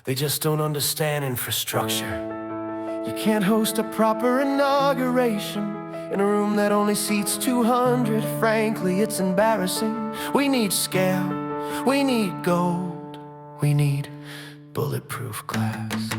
They just don't understand infrastructure. You can't host a proper inauguration in a room that only seats 200. Frankly, it's embarrassing. We need scale, we need gold, we need bulletproof glass.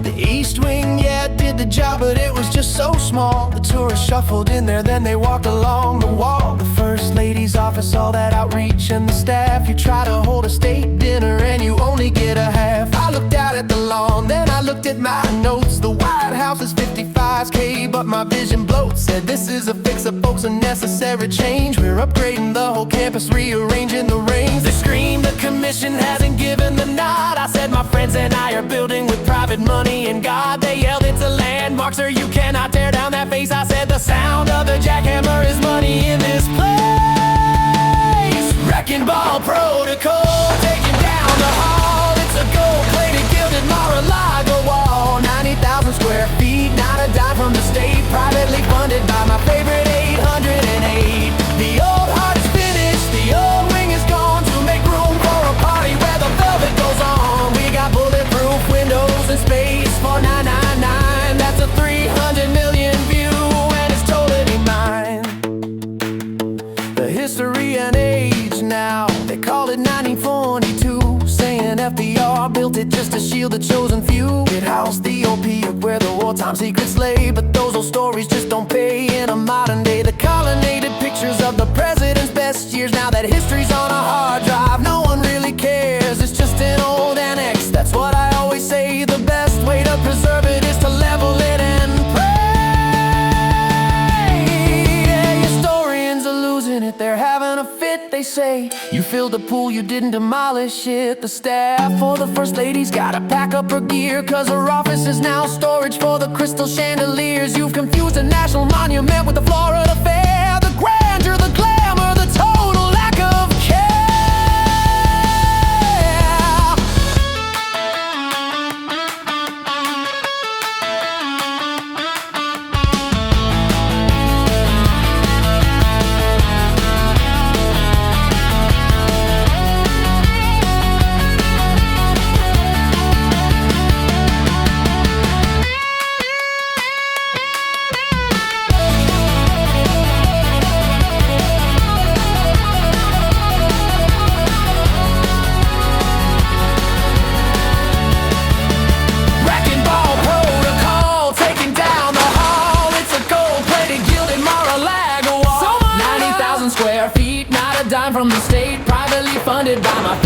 The East Wing, yeah, did the job, but it was just so small. The tourists shuffled in there, then they walked along the wall. The First Lady's office, all that outreach and the staff. You try to hold a state dinner and you only get a half. I looked out at the lawn, then I looked at my notes. The White House is 55K, but my vision bloats. Said this is a fix-up, folks, a necessary change. We're upgrading the whole campus, rearranging the reins. They scream the commission hasn't given the nod. I said my friends and I are building with private money and God. They yelled it's a landmark, sir, you cannot tear down that face. I said the sound of the jackhammer is money in this place. Wrecking ball protocol, taking down the hall. It's a gold-plated gilded Mar-a-Lago wall. 90,000 square feet, not a dime from the state. Privately funded by my favorite 808. The old heart is finished, the old wing is gone to make room for a party where the velvet goes on. We got bulletproof windows and space for 999. That's a 300 million view and it's totally mine. The history and age now, they call it 1942, saying FDR built it just to shield the chosen few. It housed the opiate where the wartime secrets lay, but those old stories just don't pay in a modern day. The colonnaded pictures of the president's best years, now that history's on a hard drive, no one really cares. It's just an old annex, that's what I always say. The best way to preserve it is to level it and pray. Yeah, historians are losing it, they're having a fit. They say you filled the pool, you didn't demolish it. The staff for the First Lady's gotta pack up her gear, cause her office is now storage for the crystal chandeliers. You've confused a national monument with the Florida Fair. The grandeur, the glamour, the total lack of care. Square feet, not a dime from the state. Privately funded by my